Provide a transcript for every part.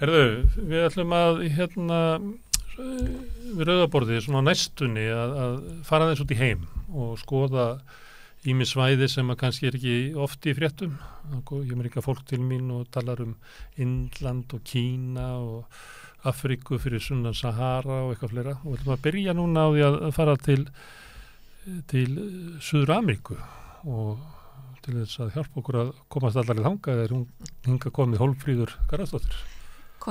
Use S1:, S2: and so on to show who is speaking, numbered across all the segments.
S1: Herðu, við ætlum að við rauðaborðið svona á næstunni að fara þess út í heim og skoða ýmis svæði sem að kannski ekki oft í fréttum. Ég mér ekki að fólk til mín og talar Indland og Kína og Afríku fyrir sunnan Sahara og eitthvað fleira. Og við ætlum að byrja núna á því að fara til Suður-Ameríku og til þess að hjálpa okkur að komast allar í þangað er hún hingað komið Hólmfríður Garðarsdóttir.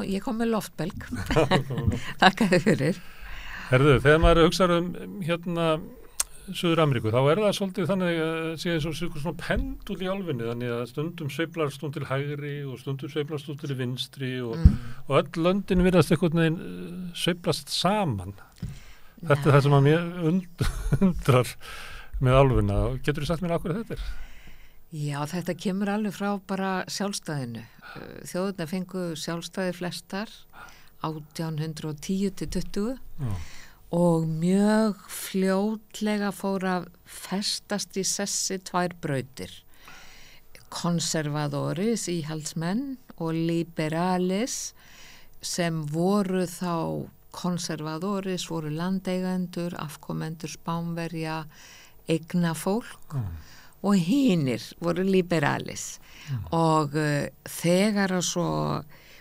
S2: Ég kom með loftbelg. Þakkaði fyrir.
S1: Herðu, þegar maður hugsar Suður-Ameríku, þá er það svolítið þannig að sé svona pendul í álfinni, þannig að stundum sveiflast hún til hægri og stundum sveiflast hún til vinstri og öll löndin virðast einhvern veginn sveiflast saman. Þetta er það sem að mér undrar með álfinna. Getur þú sagt mér af hverju þetta er?
S2: Já, þetta kemur alveg frá bara sjálfstæðinu. Þjóðirnar fengu sjálfstæði flestar 1810 til 20 og mjög fljótlega fór að festast í sessi tvær brautir. Konservadoris, íhaldsmenn og liberalis sem voru þá konservadoris, voru landeigendur, afkomendur Spánverja, eignafólk og hinir voru liberalis og þegar að svo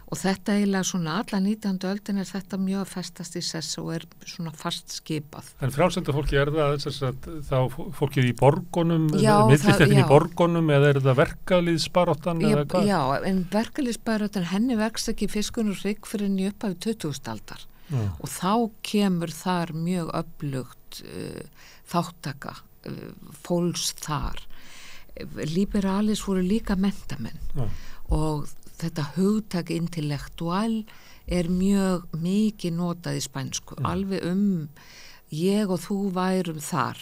S2: og þetta eiginlega svona alla 19. öldin er þetta mjög festast í sess og er svona fast skipað.
S1: En frjálsenda fólki er það þess að þá fólkið í borgunum, millistéttin í borgunum eða er það verkalýðsbaráttan eða hvað? Já,
S2: en verkalýðsbaráttan henni vex ekki fiskunur hrygg fyrir henni upp af 20. aldar og þá kemur þar mjög öflugt þáttaka fólks þar. Liberalis voru líka menntamenn og þetta hugtak intellektual er mjög mikið notað í spænsku, alveg ég og þú værum þar,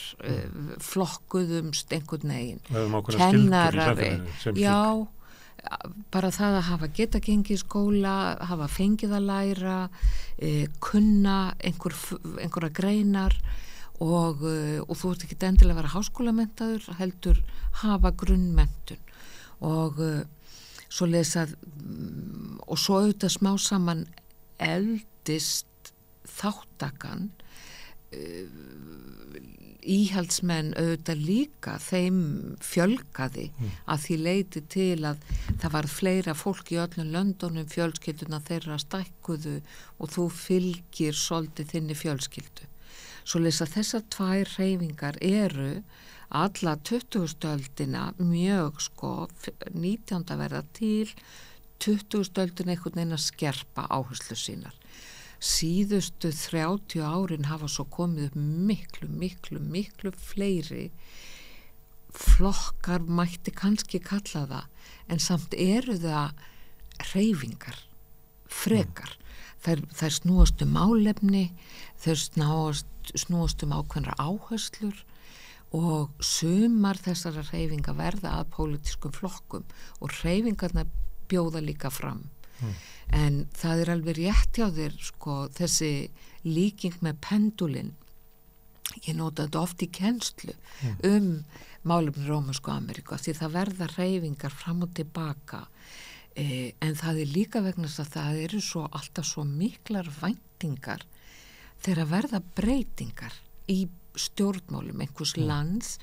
S2: flokkuðumst einhvern veginn, kennarari, já, bara það að hafa geta gengið í skóla, hafa fengið að læra, kunna einhverja greinar og þú ert ekki endilega að vera háskólamenntaður, heldur hafa grunnmenntun og svoleiðis að og svo auðvitað smá saman eldist þáttakan íhaldsmenn auðvitað líka þeim fjölgaði að því leiti til að það var fleira fólk í öllum löndunum, fjölskylduna þeirra stækkuðu og þú fylgir svolítið þinni fjölskyldu. Svoleiðis að þessar tvær hreyfingar eru alla 20. öldina mjög 19. verða til 20. öldina einhvern veginn að skerpa áherslu sínar. Síðustu 30 árin hafa svo komið upp miklu fleiri flokkar mætti kannski kalla það en samt eru það hreyfingar frekar. Þær snúast málefni, þær snúast ákveðnar áherslur og sumar þessara hreyfinga verða að pólitískum flokkum og hreyfingarnar bjóða líka fram. En það er alveg rétt hjá þér, þessi líking með pendulin. Ég nota þetta oft í kennslu málefni Rómönsku Ameríku því það verða hreyfingar fram og tilbaka. En það er líka vegna þess að það eru alltaf svo miklar væntingar þegar verða breytingar í stjórnmálum einhvers lands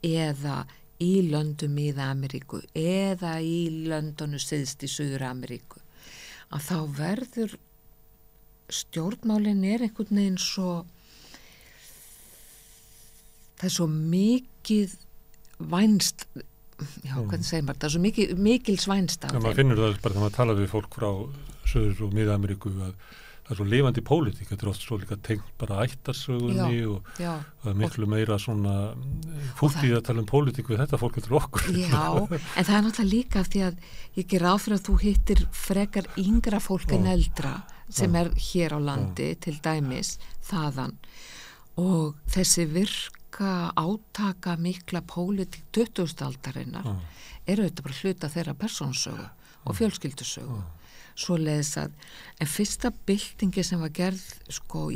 S2: eða í löndum í Ameríku eða í löndunum syðst í Suður-Ameríku að þá verður stjórnmálin er einhvern veginn það er svo mikið vænst hvernig segir maður, það er svo mikils vænst af þeim.
S1: Maður finnur það bara þegar maður talar við fólk frá Suður- og Mið-Ameríku að það er svo lifandi pólitík, þetta er oft svo líka tengt bara ættarsögunni og það er miklu meira svona fúlt í að tala pólitík við þetta fólk til okkur.
S2: Já, en það er náttúrulega líka af því að ég ger ráð fyrir að þú hittir frekar yngra fólk en eldra sem er hér á landi til dæmis þaðan og þessi virka átaka mikla pólitík 20. aldarinnar eru þetta bara hluta þeirra persónusögu og fjölskyldusögu. Svoleiðis að en fyrsta byltingi sem var gerð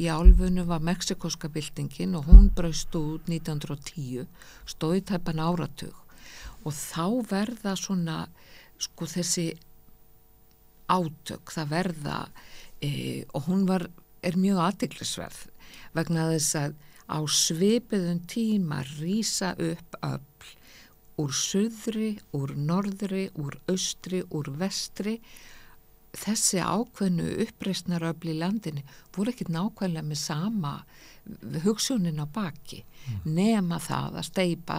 S2: í álfunum var mexikoska byltingin og hún braust út 1910 stóð í tæpan áratug og þá verða svona þessi átök, það verða og hún er mjög athyglisverð vegna þess að á svipuðum tíma rísa upp öfl úr suðri, úr norðri, úr austri, úr vestri. Þessi ákveðnu uppreisnaröfl í landinu voru ekkert nákvæmlega með sama hugsunin á baki nema það að steypa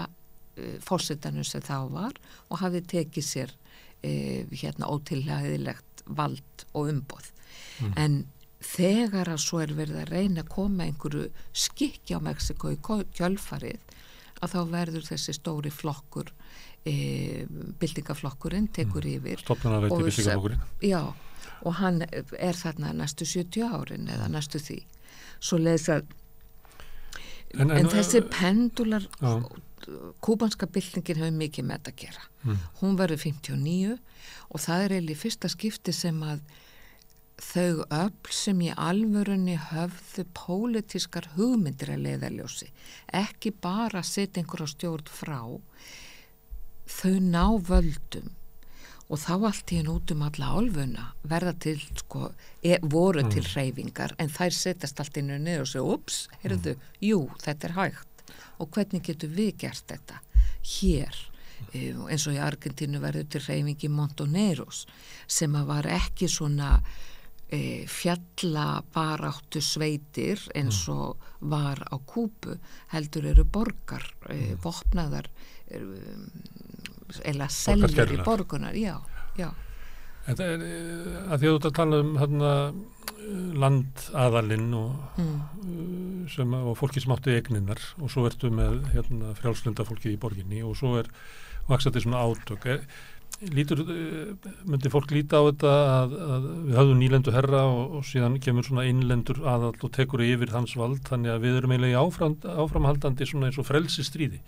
S2: forsetanum sem þá var og hafði tekið sér ótilhæðilegt vald og umboð. En þegar að svo verið að reyna að koma einhverju skikki á Mexíkó í kjölfarið að þá verður þessi stóri flokkur byltingaflokkurinn tekur yfir
S1: stofnanaveiti byltingaflokkurinn.
S2: Já, og hann þarna næstu 70 árin eða næstu því. Svo leiðis að en þessi pendular kúbanska byltingin hefur mikið með þetta að gera. Hún verður 59 og það eiginlega fyrsta skipti sem að þau öfl sem í alvörunni höfðu pólitískar hugmyndir að leiðarljósi, ekki bara setja einhverja stjórn frá, þau ná völdum og þá allt í henn út alla álfuna verða til, voru til hreyfingar en þær setjast allt inn og niður og segja, ups, heyrðu, jú, þetta hægt og hvernig getur við gert þetta hér? Eins og í Argentínu verður til hreyfing í Montoneros sem að var ekki svona fjallabaráttu sveitir eins og var á Kúbu, heldur eru borgar, vopnaðar eða seljur í borgunar, já.
S1: Þetta að því að þú tala landaðalinn og fólki sem áttu eigninnar og svo ertu með frjálslynda fólki í borginni og svo vaxandi svona átök. Myndi fólk líta á þetta að við höfðum nýlendu herra og síðan kemur svona innlendur aðall og tekur yfir hans vald, þannig að við erum eiginlega í áframhaldandi svona eins og frelsistríði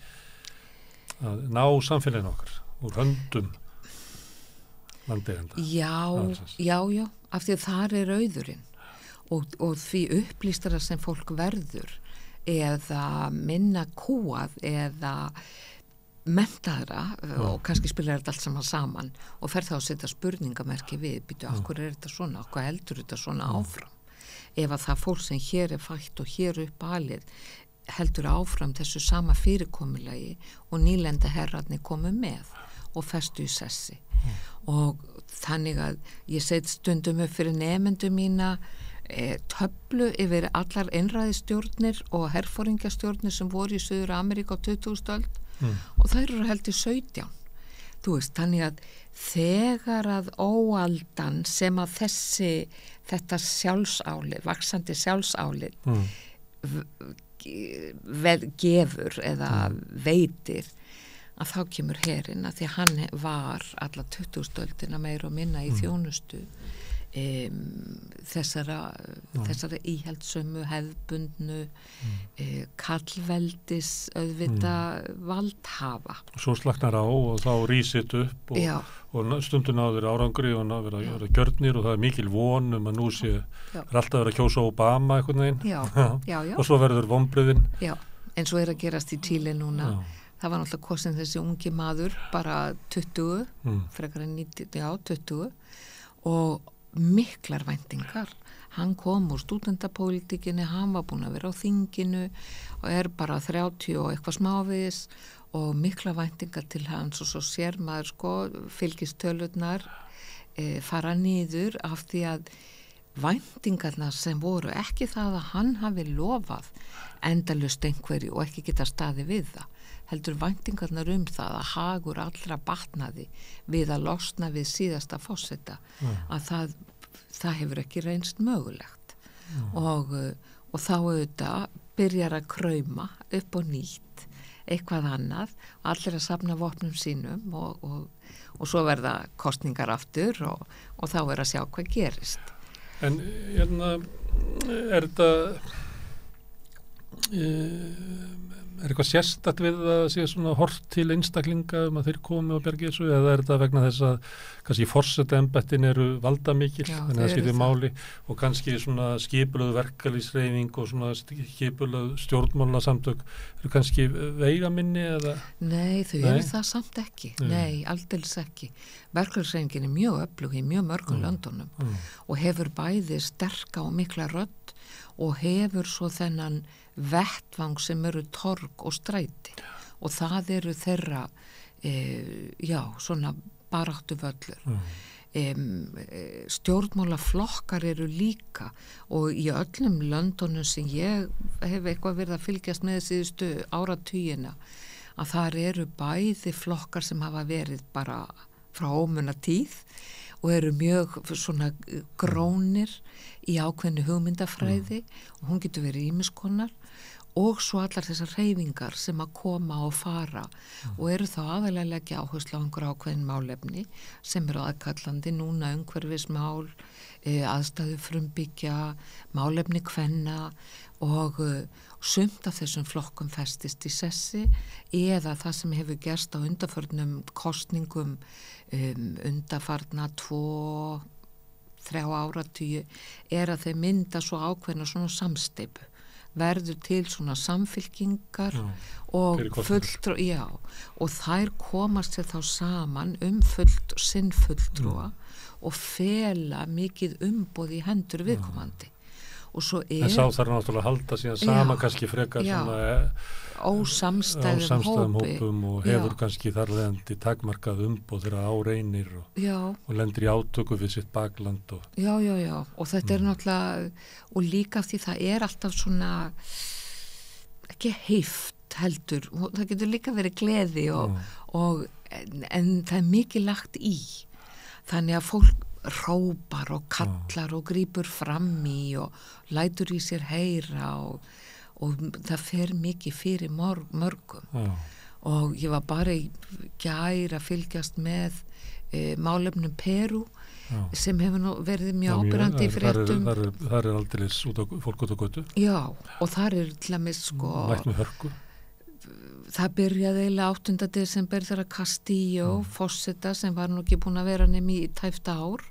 S1: að ná samfélaginu okkar úr höndum landeigenda.
S2: Já, af því að þar er auðurinn og því upplýstara sem fólk verður eða minna kúað eða menntaðra og kannski spilar þetta allt saman og fer þá að setja spurningamerki við, býtu, af hverju er þetta svona, hvað heldur þetta svona áfram? Ef að það fólk sem hér er fætt og hér upp alið heldur áfram þessu sama fyrirkomulagi og nýlenda herrarnir komu með og festu í sessi. Og þannig að ég set stundum upp fyrir nemendum mína töflu yfir allar einræðistjórnir og herforingjastjórnir sem voru í Suður Ameríku á 20. öld og þær eru heldur 17. Þú veist, þannig að þegar að óaldan sem að þetta sjálfsálið, vaxandi sjálfsálið gefur eða veitir að þá kemur herinn að því hann var alla 20. öldina meira og minna í þjónustu þessara íhaldssömu hefðbundnu kallveldis auðvita valdhafa. Svo
S1: slaknar á og þá rísit upp og stundum náður árangri og náður að vera gjörnir og það er mikil von að nú sé alltaf verið að kjósa Obama einhvern veginn og svo verður vonbrigðin.
S2: Já, en svo er að gerast í Chile núna. Það var náttúrulega kosin þessi ungi maður, bara 20, frekar en 20 og miklar væntingar. Hann kom úr stúdentapólitíkinni, hann var búinn að vera á þinginu og er bara 30 og eitthvað smávegis og miklar væntingar til hans og svo sér maður fylgistölurnar fara niður af því að væntingarnar sem voru ekki það að hann hafi lofað endalaust einhverju og ekki geta staði við það, heldur væntingarnar það að hagur allra batnaði við að losna við síðasta forseta að það hefur ekki reynst mögulegt og þá auðvitað byrjar að krauma upp og nýtt eitthvað annað, allir að safna vopnum sínum og svo verða kosningar aftur og þá er að sjá hvað gerist.
S1: En er þetta eitthvað sérstakt við að sé svona hort til einstaklinga að þeir komi og bjargi þessu eða þetta vegna þess að kannski forsetaembættin eru valdamikil þannig að það skiptir máli og kannski svona skipulögð verkalýðshreyfing og svona skipulögð stjórnmálasamtök eru kannski veigaminni eða?
S2: Nei, þau eru það samt ekki. Nei, aldeilis ekki. Verkalýðshreyfingin er mjög öflug í mjög mörgum löndunum og hefur bæði sterka og mikla rödd og hefur svo þennan vettvang sem eru torg og stræti og það eru þeirra svona baráttu völlur. Stjórnmálaflokkar eru líka og í öllum löndunum sem ég hef eitthvað verið að fylgjast með síðustu áratugina að þar eru bæði flokkar sem hafa verið bara frá ómunna tíð og eru mjög svona grónir í ákveðnu hugmyndafræði og hún getur verið ýmiskonar og svo allar þessar hreyfingar sem að koma og fara og eru þá aðalega að leggja áherslu á einhver ákveðin málefni sem eru aðkallandi núna umhverfismál, aðstæðu frumbyggja, málefni kvenna og sumt af þessum flokkum festist í sessi eða það sem hefur gerst á undanförnum kosningum undanfarna 2-3 áratugi er að þeir mynda svo ákveðna svona samsteypu verður til svona samfylkingar og og þær komast sér þá saman sinn fulltrúa og fela mikið umboð í hendur viðkomandi og svo
S1: en sá þarf náttúrulega að halda síðan sama kannski frekar svona
S2: ósamstæðum
S1: hópum og hefur kannski þar leðandi takmarkað umboð þeirra á reynir og lendir í átöku við sitt bakland og
S2: og þetta er náttúrulega og líka því það er alltaf svona ekki heift heldur og það getur líka verið gleði en það er mikið lagt í þannig að fólk hrópar og kallar og grípur fram í og lætur í sér heyra og það fer mikið fyrir mörgum og ég var bara í gær að fylgjast með málefnum Perú sem hefur nú verið mjög ábyrrandi í fréttum.
S1: Það er aldeilis fólk út á götu.
S2: Já, og þar er til að með
S1: lætt með hörku.
S2: Það byrjaði eiginlega 8. desember þegar Castillo, forseta sem var nú ekki búin að vera nefn í tæft ár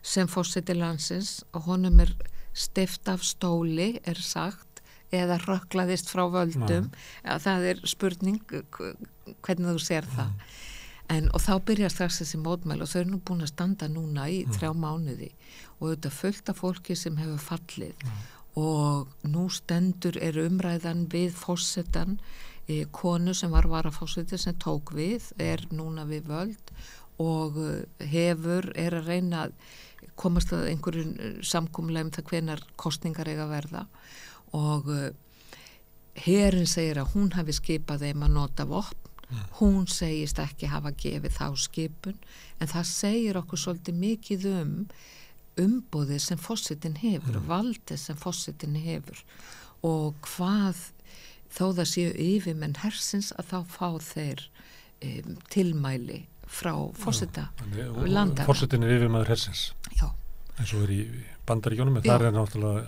S2: sem forseti landsins og honum er steypt af stóli, er sagt, eða röklaðist frá völdum. Það er spurning hvernig þú sér það. Og þá byrjar strax þessi mótmæli og þau eru nú búin að standa núna í 3 mánuði og þetta fullt af fólki sem hefur fallið og nú stendur umræðan við forsetan konu sem var varaforseti sem tók við, núna við völd og er að reyna að komast að einhverjum samkomulagi það hvenær kosningar eiga að verða og herinn segir að hún hafi skipað þeim að nota vopn hún segist ekki hafa gefið þá skipun en það segir okkur svolítið mikið umboðið sem forsetin hefur valdið sem forsetin hefur og hvað þó það séu yfirmenn hersins að þá fá þeir tilmæli frá forseta landana.
S1: Forsetin er yfirmaður hersins.
S2: Já.
S1: En svo í Bandaríkjunum, en þar er náttúrulega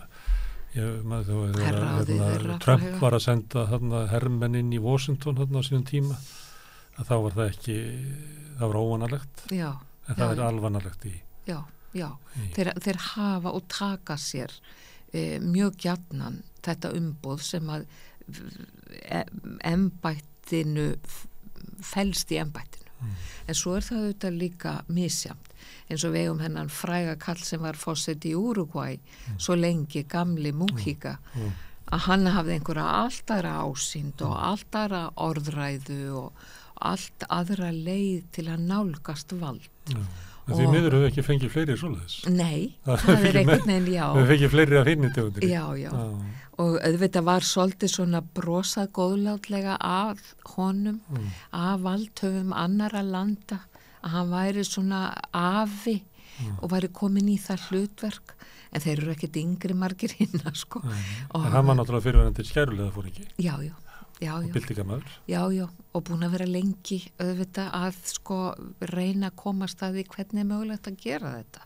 S1: Trump var að senda hermenn inn í Washington á sínum tíma að þá var það ekki það var óvanalegt en það er alvanalegt í
S2: þeir hafa og taka sér mjög gjarnan þetta umboð sem að embættinu felst í embættinu en svo það auðvitað líka misjamt eins og við eigum hennan fræga kall sem var forseti í Uruguay svo lengi gamli Mujica að hann hafði einhverja allt aðra ásýnd og allt aðra orðræðu og allt aðra leið til að nálgast vald
S1: Því miður hefur ekki fengið fleiri svoleiðis.
S2: Nei, það er einhvern veginn, já.
S1: Við fengið fleiri af hinni tegundir.
S2: Já. Og auðvitað var svolítið svona brosað góðlátlega af honum, af valdhöfum annara landa, að hann væri svona afi og væri komin í það hlutverk, en þeir eru ekkert yngri margir hinna, sko.
S1: En hann var náttúrulega fyrirverandi skærulega fór ekki?
S2: Já.
S1: Og byltingamæður?
S2: Já, og búin að vera lengi auðvitað að sko reyna að komast að því hvernig er mögulegt að gera þetta.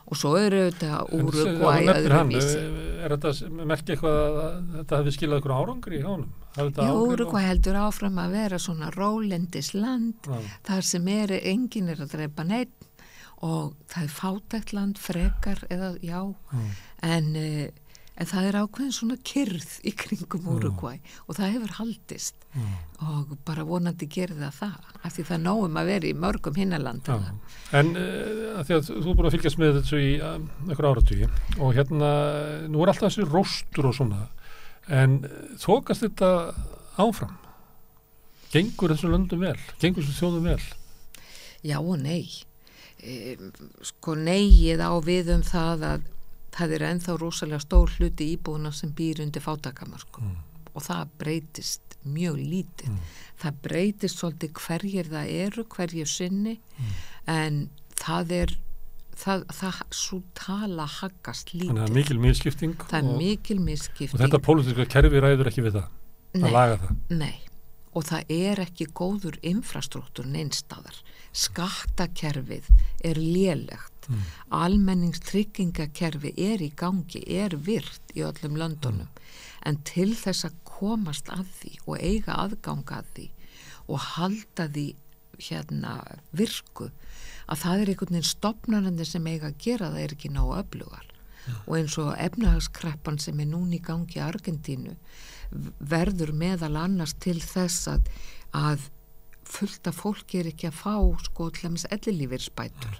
S2: og svo eru þetta Úrugvæ öðruvísi.
S1: Er þetta merki eitthvað að þetta hefði skilað ykkur árangri í honum?
S2: Úrugvæ heldur áfram að vera svona rólendis land, þar sem enginn að drepa neitt og það fátækt land frekar eða en það ákveðin svona kyrrð í kringum Úrugvæ og það hefur haldist og bara vonandi gerði það af því það nógum að vera í mörgum hinnalandana.
S1: En að því að þú búin að fylgjast með þessu í einhver áratugi og hérna nú alltaf þessi róstur og svona en þokast þetta áfram? Gengur þessu löndum vel? Gengur þessu þjóðum vel?
S2: Já og nei. Sko neyið á við það að það ennþá rosalega stór hluti íbúðuna sem býr undir fátækamarkum og það breytist mjög lítið. Það breytist svolítið hverjir það eru, hverjir sinni en það svo tala haggast lítið.
S1: Þannig að mikil misskipting.
S2: Það mikil misskipting.
S1: Og þetta pólitíska kerfi ræður ekki við það? Að laga það?
S2: Nei. Og það ekki góður infrastruktúr neinstaðar. Skattakerfið lélegt. Almenningstryggingakerfi í gangi, virt í öllum löndunum. En til þess að komast að því og eiga aðgang að því og halda því virku að það einhvern veginn stofnanandi sem eiga að gera það ekki nógu öflugar. Og eins og efnahagskreppan sem núna í gangi í Argentínu verður meðal annars til þess að fullt af fólki ekki að fá til dæmis ellilífeyrisbætur.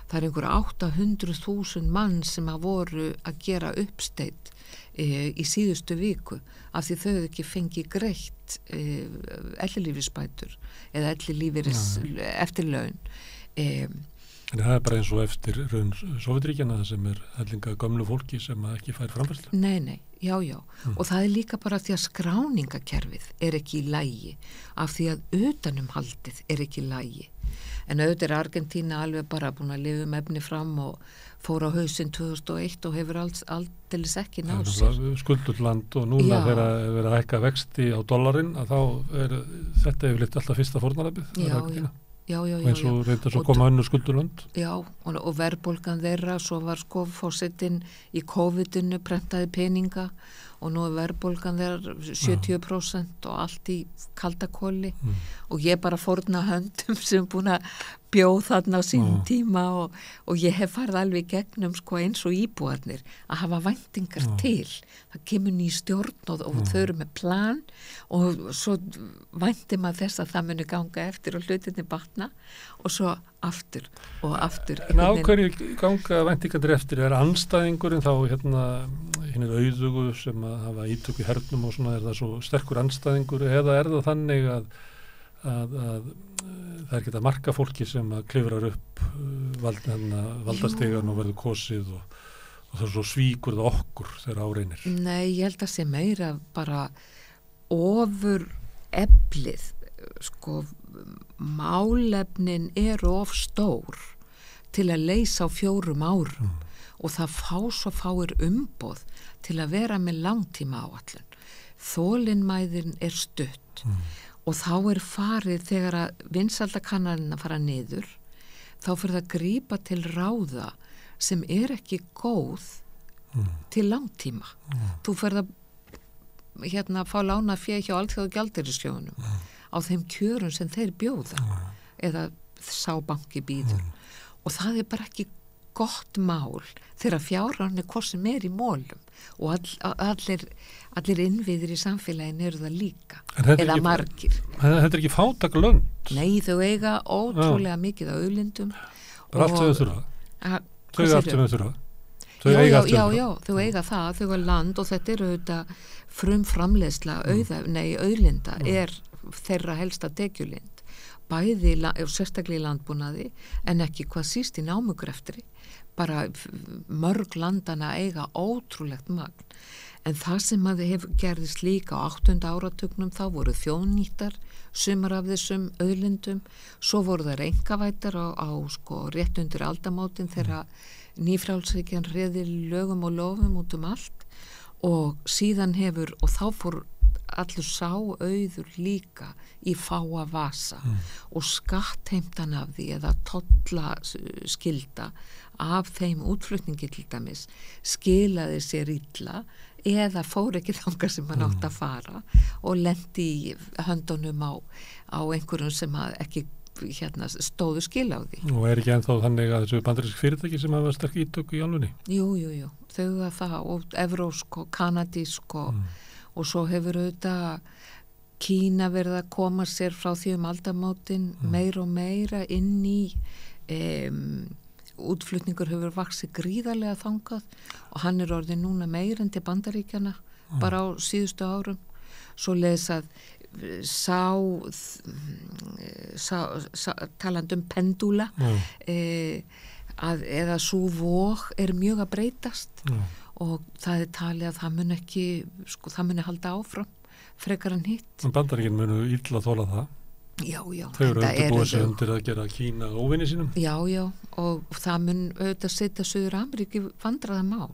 S2: Það einhver 800.000 mann sem voru að gera uppsteyt í síðustu viku af því þau ekki fengi greitt ellilífeyrisbætur eða eftirlaun.
S1: En það bara eins og eftir raun Sovétríkjanna sem hellinga gömlu fólki sem ekki fær framfærslu?
S2: Nei, já. Og það líka bara því að skráningakerfið ekki í lagi af því að utanumhaldið ekki í lagi. En auðvitað Argentína alveg bara búin að lifa efni fram og fór á hausinn 2001 og hefur aldeilis ekki náð sér.
S1: Skuldult land og núna þegar verið að hækka vexti á dollarinn að þá þetta yfirleitt alltaf fyrsta fórnarlambið.
S2: Já.
S1: eins og reynda svo koma önnur skuldurlönd.
S2: Já, og verðbólgan þeirra, svo var fórsetinn í COVID-inu prentaði peninga og nú verðbólgan þeirra 70% og allt í kaldakoli og ég bara fórna höndum sem búin að bjóð þarna á sínum tíma og ég hef farið alveg gegnum eins og íbúarnir að hafa væntingar til. Það kemur ný stjórn og þau eru með plan og svo vænti maður þess að það muni ganga eftir og hlutinni batna og svo aftur og aftur.
S1: En á hverju ganga væntingarnir eftir? Andstæðingurinn þá hinnir auðugu sem að hafa ítök í hernum og svona, það svo sterkur andstæðingur eða það þannig að það ekki að marka fólki sem að klifrar upp valdastegan og verður kosið og það svo svíkur það okkur þegar áreinir? Nei,
S2: ég held að sé meira bara ofur eflið, málefnin of stór til að leysa á 4 árum og það svo fáir umboð til að vera með langtíma áætlun. Þolinmæðin stutt og þá farið þegar að vinsældakannanina fara niður, þá fyrir það að grípa til ráða sem ekki góð til langtíma. Þú fyrir að fá lána fé hjá Alþjóðagjaldeyrissjóðnum á þeim kjörum sem þeir bjóða eða sá banki býður. Og það bara ekki gott mál þegar fjárhagurinn hvort sem í mólum og allir innviðir í samfélagin eru það líka eða margir.
S1: Þetta ekki fátæk lönd?
S2: Nei, þau eiga ótrúlega mikið á auðlindum.
S1: Bara allt þau þurfa? Þau allt þau þurfa?
S2: Já, þau eiga það, þau eiga land og þetta þetta frumframleiðsla auðlinda þeirra helsta tekjulind. Bæði og sérstaklega í landbúnaði en ekki hvað síst í námugreftri. Bara mörg landana eiga ótrúlegt magn. En það sem gerðist líka á 8. áratugnum, þá voru þjóðnýttar sumar af þessum auðlindum, svo voru það einkavættar á rétt undir aldamótin þegar nýfrjálshyggjan réði lögum og lofum út allt og síðan og þá fór allur sá auður líka í fáa vasa og skattheimtan af því eða tolla skylda af þeim útflutningi til dæmis skilaði sér illa eða fór ekki þangað sem hann átt að fara og lendi í höndunum á einhverjum sem ekki stóðu skil á því.
S1: Og ekki ennþá þannig að þessu bandarísk fyrirtæki sem hafa sterk ítök í álfunni?
S2: Jú, þau að það og evrósk og kanadísk og svo hefur auðvitað Kína verið að koma sér frá því aldamótin meira og meira inn í útflutningur hefur vaxið gríðarlega þangað og hann orðið núna meira en til Bandaríkjana bara á síðustu árum svo leiðis að talandum pendúla eða svo vog mjög að breytast og það talið að það mun ekki það muni halda áfram frekar en hitt.
S1: Bandaríkin munu illa þola það.
S2: Já.
S1: Þau eru undirbúið sig undir að gera Kína óvinni sínum.
S2: Já, og það mun auðvitað setja Suður-Ameríku vandræðamál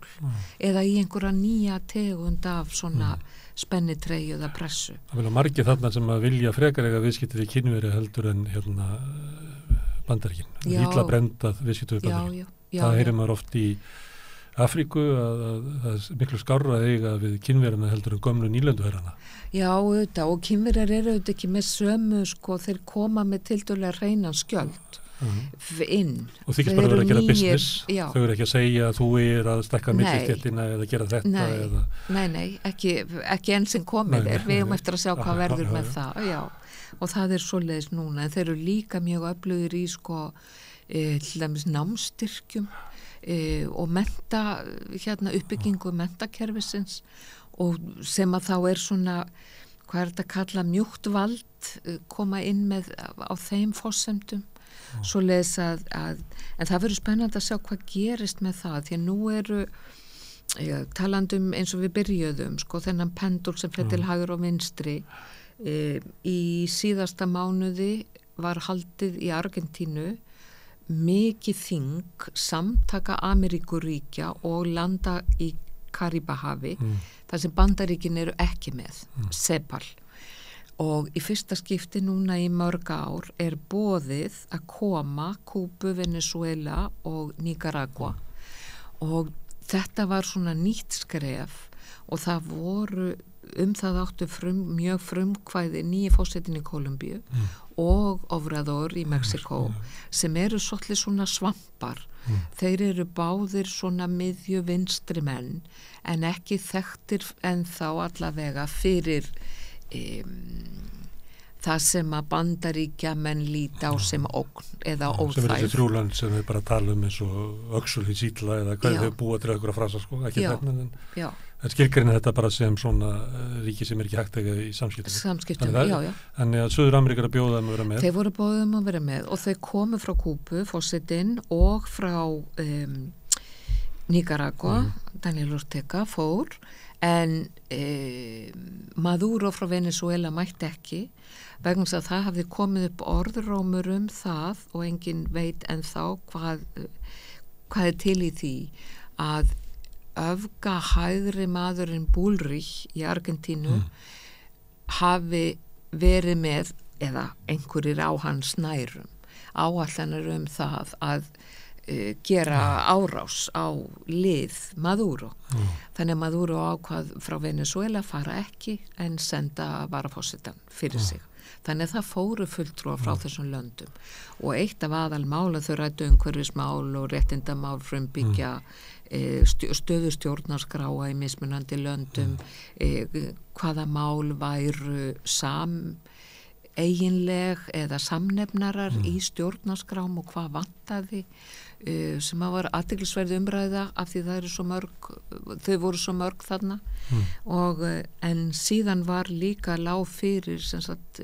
S2: eða í einhverja nýja tegund af svona spennitreyju eða pressu.
S1: Það vilja margir þarna sem að vilja frekar eiga viðskipti við Kínveri heldur en Bandaríkin. Illa brendað viðskipti við Bandaríkin. Það heyrir maður oft í Afríku að það miklu skárra eiga við Kínverjana heldur en gömlu nýlenduherrana. Já,
S2: auðvitað, og Kínverjar auðvitað ekki með sömu, þeir koma með tildulega hreinan skjöld inn.
S1: Og þykist bara að vera að gera business, þau eru ekki að segja að þú að stekka millistéttina eða gera þetta.
S2: Nei, ekki enn sem komið við eftir að sjá hvað verður með það, og það svoleiðis núna, en þeir eru líka mjög öflugir í til dæmis námsstyrkjum og uppbyggingu menntakerfisins og sem að þá svona hvað þetta að kalla mjúkt vald koma inn með á þeim forsendum svoleiðis að en það verður spennandi að sjá hvað gerist með það því að nú eru talandum eins og við byrjuðum þennan pendul sem fer til hægri og vinstri í síðasta mánuði var haldið í Argentínu mikið þing samtaka Ameríkuríkja og landa í Karibahafi þar sem Bandaríkin eru ekki með CEPAL og í fyrsta skipti núna í mörg ár boðið að koma Kúbu, Venezuela og Nicaragua og þetta var svona nýtt skref og það voru það áttu mjög frumkvæði nýji fórsetin í Kólumbíu og Obrador í Mexiko sem eru svolítið svona svampar þeir eru báðir svona miðju vinstri menn en ekki þekktir ennþá allavega fyrir það sem að Bandaríkjamenn líta á sem ógn eða óþægð.
S1: Sem þessi þrjúland sem við bara tala eins og öxul í sítla eða hvað þau búa til einhverja frasa ekki þennan en skilgreina þetta bara sem svona ríki sem ekki hægt í samskiptum. Þannig að Suður-Ameríka er að bjóða að vera með.
S2: Þeir voru bjóðum að vera með og þau komu frá Kúbu, fórsetinn og frá Nicaragua, Daniel Ortega fór en Maduro frá Venezuela mætti ekki vegna að það hafði komið upp orðrómur það og enginn veit ennþá hvað til í því að öfga hægri maðurinn Bullrich í Argentínu hafi verið með eða einhverjir á hans nærum áætlanir það að gera árás á lið Maduro. Þannig að Maduro ákvað frá Venezuela fara ekki en senda varaforsetann fyrir sig. Þannig að það fóru fulltrúar frá þessum löndum og eitt af aðalmála þau ræddu umhverfismál og réttindamál frumbyggja stöðu stjórnarskráa í mismunandi löndum hvaða mál væru eiginleg eða samnefnarar í stjórnarskrám og hvað vantaði sem að var athyglisverð umræða af því það eru svo mörg þau voru svo mörg þarna og en síðan var líka lág fyrir sem sagt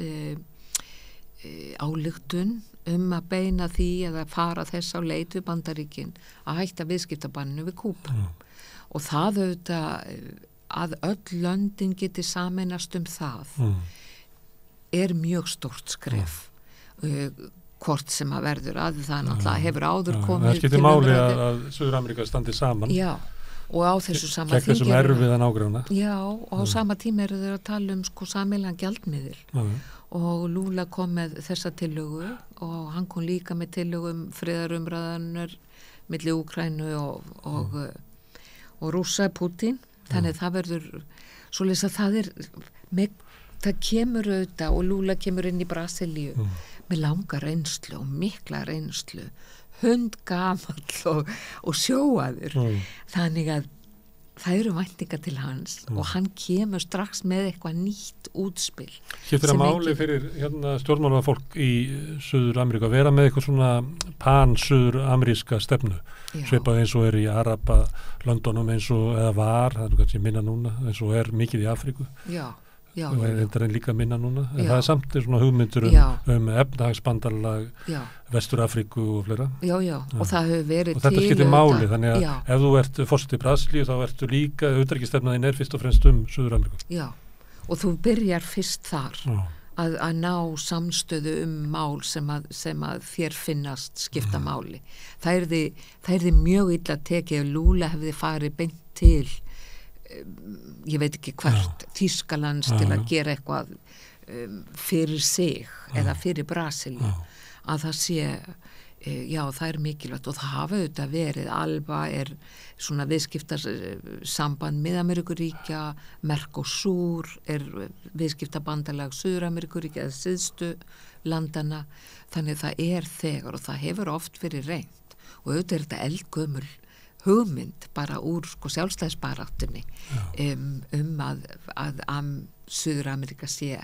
S2: álygtun að beina því eða fara þess á leit við Bandaríkin að hætta viðskiptabanninu við Kúbu og það auðvitað að öll löndin geti sameinast það mjög stórt skref hvort sem að verður að það náttúrulega hefur áður komið
S1: það skiptir máli að Suður-Ameríka standi saman
S2: og á þessu sama
S1: gegn þessum erfiðan ágræna.
S2: Já, og á sama tíma eru þeir að tala um sko sameiginlegan gjaldmiðil og Lula kom með þessa tillögu og hann kom líka með tillögu friðarumræðanar milli Úkraínu og Rússa, Putin, þannig það verður svoleiðis að það kemur auðvitað og Lula kemur inn í Brasilíu með langa reynslu og mikla reynslu, hundgamall og sjóaður. Þannig að það eru væntingar til hans og hann kemur strax með eitthvað nýtt útspil.
S1: Skiptir það máli fyrir stjórnmálafólk í Suður-Ameríku að vera með eitthvað svona pan-suður-ameríska stefnu? Svipað eins og er í Araba-Londonum eins og eða var, það er kannski minna núna, eins og er mikið í Afríku. Já, og þetta er líka minna núna en það er samt svona hugmyndur efnahagsbandalag Vestur-Afríku og fleira
S2: og það hefur verið
S1: og þetta skiptir máli, þannig að ef þú ert forseti í Brasilíu þá ertu líka utanríkisstefnan þín fyrst og fremst Suður-Ameríku
S2: og þú byrjar fyrst þar að ná samstöðu mál sem að þér finnast skipta máli það yrði mjög illa tekið ef Lula hefði farið beint til ég veit ekki hvert Þýskalands til að gera eitthvað fyrir sig eða fyrir Brasilíu að það sé það er mikilvægt og það hafa auðvitað verið Alba er svona viðskiptasamband með Ameríkuríkja Mercosur er viðskiptabandalag Suður-Ameríkuríkja eða syðstu landana þannig það er þegar og það hefur oft verið reynt og auðvitað er þetta eldgömul hugmynd bara úr sjálfstæðisbaráttunni að Suður-Ameríka sé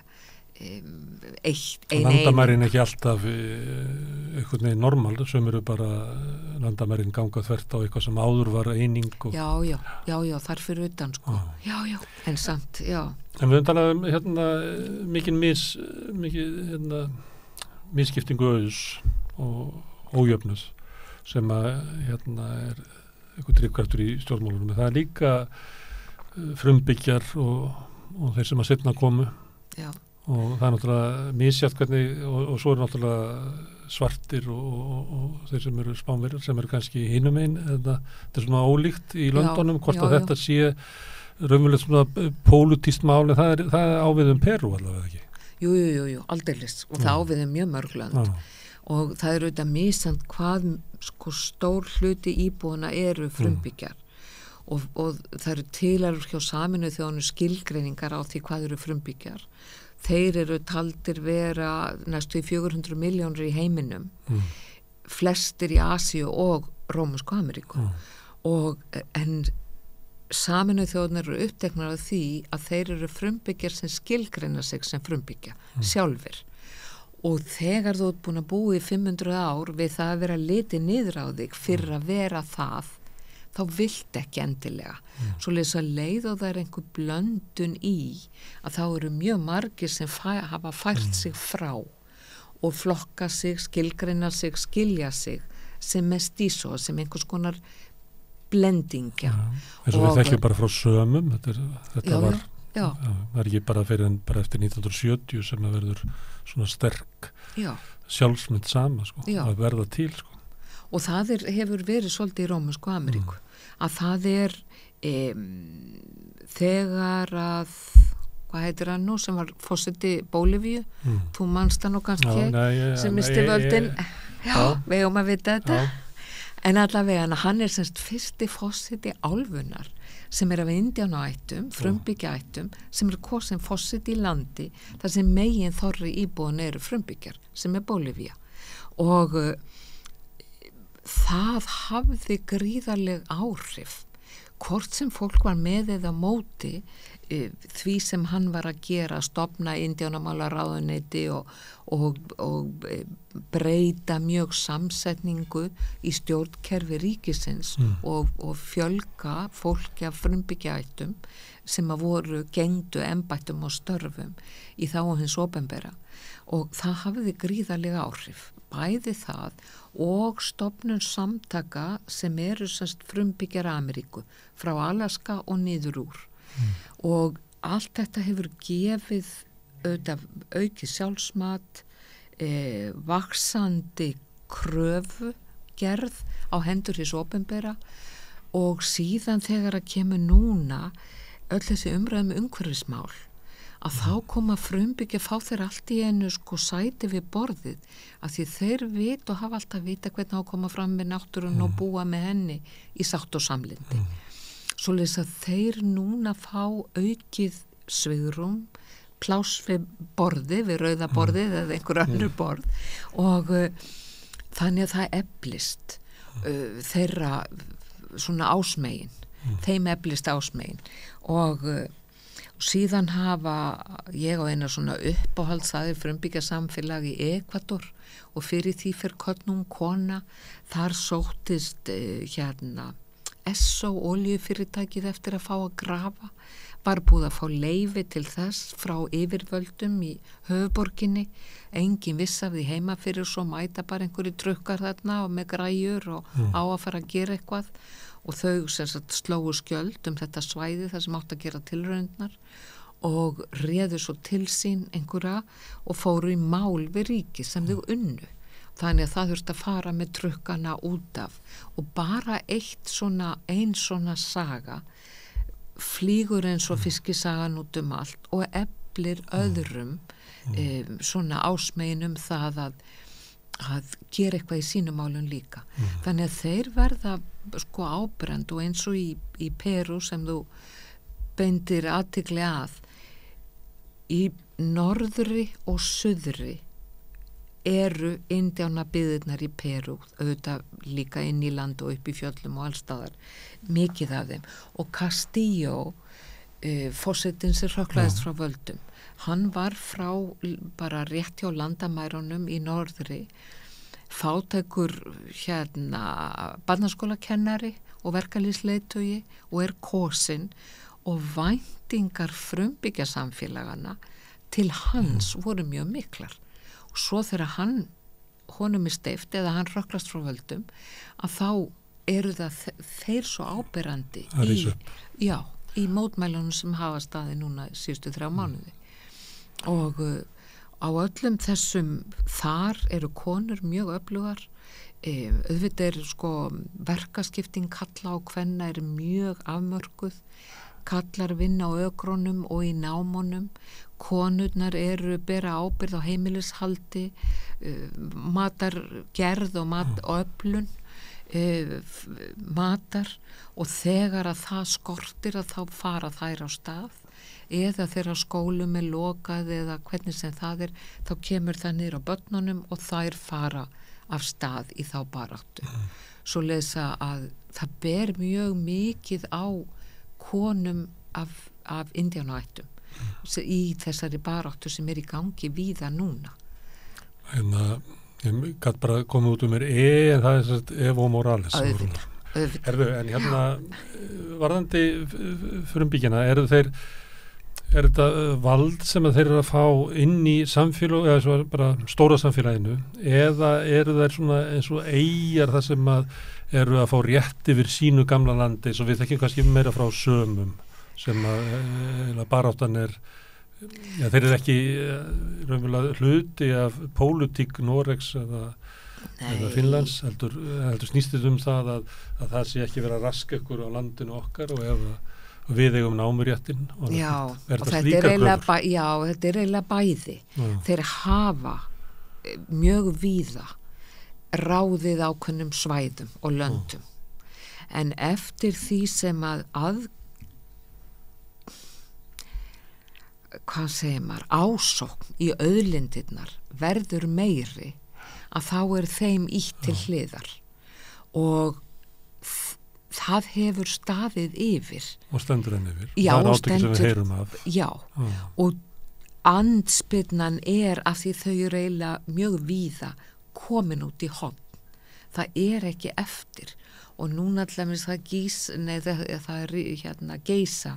S1: landamærin ekki alltaf einhvern veginn normal sem eru bara landamærin ganga þvert á eitthvað sem áður var eining
S2: já, þar fyrir utan sko já, en samt,
S1: en við höfum talað mikið misskiptingu auðs og ójöfnuð sem að er eitthvað drifkraftur í stjórnmálunum það er líka frumbyggjar og þeir sem að seinna komu og það er náttúrulega misjæft hvernig og svo er náttúrulega svartir og þeir sem eru Spánverjar sem eru kannski hinum einn þetta er svona ólíkt í Londonum hvort að þetta sé raunverulegt svona pólitískt mál en það er ávið Perú allavega ekki
S2: Jú, aldeilis og það ávið mjög mörg lönd og það eru auðvitað misjant hvað sko stór hluti íbúana eru frumbyggjar og það eru tilar hjá Sameinuðu þjóðanna skilgreiningar á því hvað eru frumbyggjar þeir eru taldir vera næstu í 400 milljónir í heiminum flestir í Asíu og Rómönsku Ameríku en Sameinuðu þjóðanna eru uppteknar af því að þeir eru frumbyggjar sem skilgreina sig sem frumbyggja sjálfir og þegar þú ert búin að búa í 500 ár við það að vera litið niður á þig fyrir að vera það þá vilt ekki endilega svoleiðis að leið og það er einhver blöndun í að þá eru mjög margir sem hafa fært sig frá og flokka sig, skilgreina sig, skilja sig sem mestizo, sem einhvers konar blendingja
S1: eins og við þekkjum bara frá sömum þetta var það er ekki bara fyrir en bara eftir 1970 sem að verður svona sterk sjálfsmynd sama sko, að verða til sko.
S2: Og það hefur verið svolítið í Rómönsku Ameríku að það er þegar að hvað heitir hann nú sem var forseti Bólivíu þú manst hann og kannski sem misti völdin við eigum að vita þetta en allavega hann er semst fyrsti forseti álfunnar sem er af indjánaættum, frumbyggjaættum sem er kosin forseti í landi þar sem megin þorri íbúin eru frumbyggjar sem er Bólivía og það hafði gríðarleg áhrif hvort sem fólk var með eða móti því sem hann var að gera stofna indjánamálaráðuneyti og breyta mjög samsetningu í stjórnkerfi ríkisins og fjölga fólki af frumbyggjaættum sem að voru gengdu embættum og störfum í þá hins opinbera og það hafði gríðarlega áhrif bæði það og stofnun samtaka sem eru semst frumbyggjar Ameríku frá Alaska og niður úr og allt þetta hefur gefið auðvitað aukið sjálfsmat vaxandi kröfu gerð á hendur hins opinbera og síðan þegar að kemur núna öll þessi umræðum umhverfismál að þá koma frumbyggja fá þeir allt í einu sko sæti við borðið að því þeir vit og hafa alltaf vita hvernig á að koma fram með náttúrun og búa með henni í sátt og samlyndi. Svoleiðis að þeir núna fá aukið svigrúm, pláss við borðið, við rauða borðið eða einhver önnur borð og þannig að það eflist þeirra svona ásmegin, þeim eflist ásmegin og síðan hafa ég á eina svona uppáhaldsaði frumbyggja samfélag í Ekvador og fyrir því fyrir könnum kona, þar sóttist Esso oljufyrirtækið eftir að fá að grafa, var búið að fá leyfi til þess frá yfirvöldum í höfuborginni, engin viss af því heima fyrir svo mæta bara einhverju trukkar þarna og með græjur og á að fara að gera eitthvað og þau sem sagt slógu skjöld þetta svæði þar sem átt að gera tilraunirnar og réðu svo til sín einhverja og fóru í mál við ríki sem þau unnu. Þannig að það þurfti að fara með trukkana út af og bara ein svona saga flýgur eins og fiskisagan út allt og eflir öðrum svona ásmegin það að gera eitthvað í sínum málum líka. Þannig að þeir verða sko ábrend og eins og í Perú sem þú beindir athygli að í norðri og suðri eru indjánabyggðirnar í Perú, auðvitað líka inn í land og upp í fjöllum og allstaðar, mikið af þeim og Castillo forsetinn sem hrökklaðist frá völdum, hann var frá bara rétt hjá landamærunum í norðri, fátækur barnaskólakennari og verkalýðsleiðtogi og kosinn og væntingar frumbyggja samfélagana til hans voru mjög miklar og svo þegar honum steypt eða hann hrökklast frá völdum að þá eru það þeir svo áberandi í mótmælunum sem hafa staði núna síðustu 3 mánuði og á öllum þessum þar eru konur mjög öflugar auðvitað sko verkaskipting kalla og kvenna mjög afmörkuð kallar vinna á ökronum og í námunum konurnar bera ábyrgð á heimilishaldi matargerð og öflun matar og þegar að það skortir að þá fara þær á stað eða þegar skólum lokað eða hvernig sem það þá kemur það niður á börnunum og þær fara af stað í þá baráttu. Svo lesa að það ber mjög mikið á konum af indjánaættum í þessari baráttu sem í gangi víða núna.
S1: Ég gæti bara komið út mér en það sagt Evo Morales.
S2: Auðvitað.
S1: En varðandi frumbyggjana, er þetta vald sem þeir eru að fá inn í samfélag, eða svo bara stóra samfélaginu, eða eru þeir svona eins og eyjar þar sem eru að fá rétt yfir sínu gamla landi, svo við þekkjum kannski meira frá sömum, sem baráttan þeir eru ekki raunverulega hluti af pólitík Noregs eða Finnlands, heldur snýstið það að það sé ekki vera að raska ykkur á landinu okkar og við eigum námuréttin og
S2: þetta er eiginlega bæði. Þeir hafa mjög víða ráðið ákveðnum svæðum og löndum en eftir því sem hvað segir maður, ásókn í auðlindirnar verður meiri að þá þeim ítt til hliðar og það hefur staðið yfir
S1: og stendur enn yfir
S2: það
S1: átökin sem við heyrum af
S2: og andspyrnan af því þau eru eiginlega mjög víða komin út í horn það ekki eftir og núna allaveg það geisa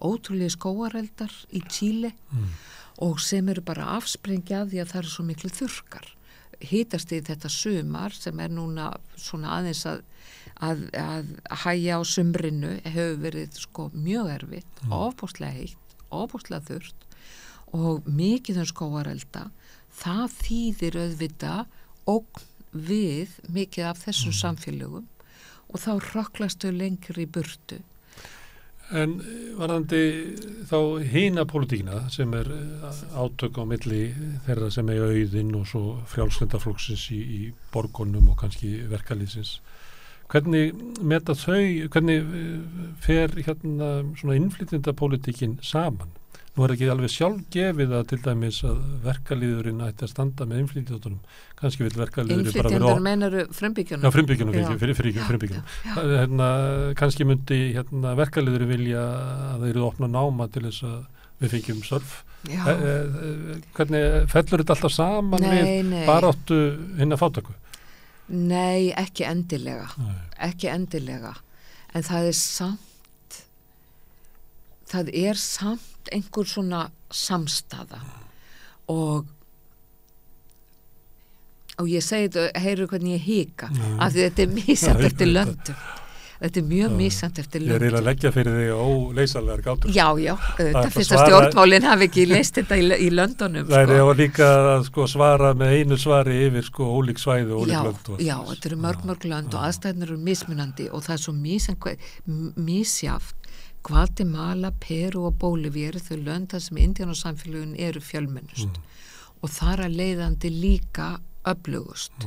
S2: ótrúlega skógareldar í Chile og sem eru bara afsprengja af því að það eru svo miklu þurrkar hitast í þetta sumar sem núna svona aðeins að hægja á sumrinu hefur verið sko mjög erfitt ofboðslega heitt, ofboðslega þurrt og mikið skógarelda það þýðir auðvitað ógn við mikið af þessum samfélögum og þá hrökklastu lengur í burtu.
S1: En varðandi þá hina pólitíkina sem átök á milli þeirra sem eiga auðinn og svo frjálslyndaflokksins í borgunum og kannski verkalýðsins. Hvernig meta þau, hvernig fer hérna svona innflytjendapólitíkin saman? Nú ekki alveg sjálfgefið að til dæmis að verkalýðurinn ætti að standa með innflytjendunum. Kannski vil verkalýðurinn bara vera...
S2: Innflytjendur meinaru frumbyggjónum?
S1: Já, frumbyggjónum. Kannski myndi verkalýðurinn vilja að þeir eru opna náma til þess að við fengjum störf. Hvernig fellur þetta alltaf saman við baráttu hinna fátæku?
S2: Nei, ekki endilega. Ekki endilega. En það er samt einhver svona samstaða og ég segi þetta, heyrðu hvernig ég hika af því þetta misjafnt eftir löndum. Þetta mjög misjafnt eftir löndum.
S1: Ég að leggja fyrir þig óleysalegar gátur.
S2: Já, þetta fyrst að stjórnmálin hafi ekki leyst þetta í löndunum.
S1: Það var líka að svara með einu svari yfir ólík svæði og ólík lönd.
S2: Já, þetta eru mörg lönd og aðstæðnir eru mismunandi og það er svo misjafnt. Guatemala, Peru og Bolívia eru þau lönd þar sem indíánasamfélögin eru fjölmennust og þar að leiðandi líka öflugust.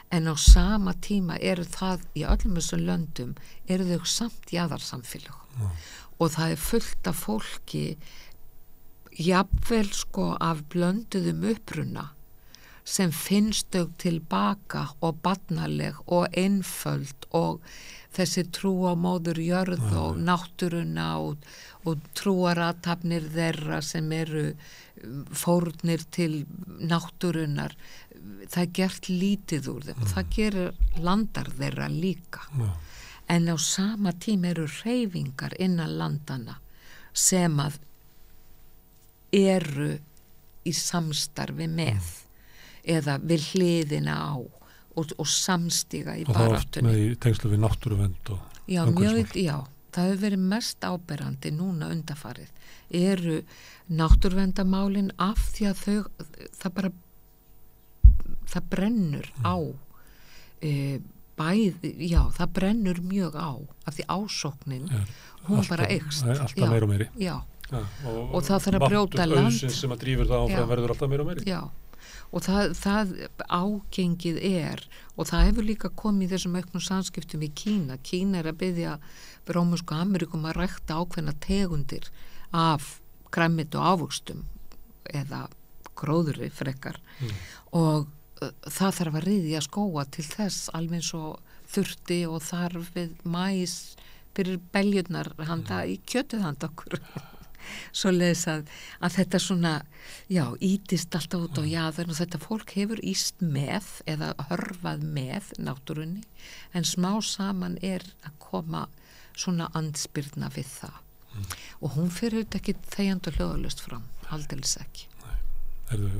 S2: En á sama tíma eru það í öllum þessum löndum eru þau samt jaðarsamfélög og það er fullt af fólki jafnvel af blönduðum uppruna sem finnst þau tilbaka og barnaleg og einföld og þessi trú á móður jörð og náttúruna og trúarathafnir þeirra sem eru fórnir til náttúrunar, það er gert lítið úr þeim og það gerir landar þeirra líka. En á sama tíma eru hreyfingar innan landana sem að eru í samstarfi með eða við hliðina á og samstíga í baráttunni. Og það oft
S1: með í tengslu við náttúruvernd og
S2: umhverfismál. Það hefur verið mest áberandi núna undanfarið. Eru náttúruverndarmálin af því að það brennur á það brennur mjög á af því ásóknin, hún bara eykst.
S1: Alltaf meira og meiri.
S2: Já. Og það þarf að brjóta land.
S1: Máttur sem að drífur það áfram verður alltaf meira og meiri.
S2: Já. Og það ágengið og það hefur líka komið í þessum auknum samskiptum í Kína. Kína er að biðja Rómönsku Ameríkum að rækta ákveðna tegundir af grænmeti og ávöxtum eða gróðri frekar og það þarf að ryðja skóga til þess alveg eins og þurfti og þarf við maís fyrir beljurnar handa í kjötið handa okkur. Svoleiðis að þetta svona ýtist alltaf út á jaðar og þetta fólk hefur ýst með eða hörfað með náttúrunni en smá saman er að koma svona andspyrna við það og hún fyrir þetta ekki þegjandi og hljóðalaust fram, aldeilis ekki.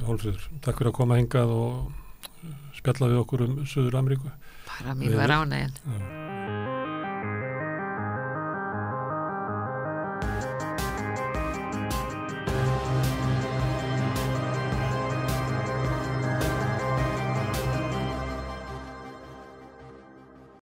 S1: Hólfríður, takk fyrir að koma hingað og spjalla við okkur Suður Ameríku.
S2: Bara mér var ánægjan.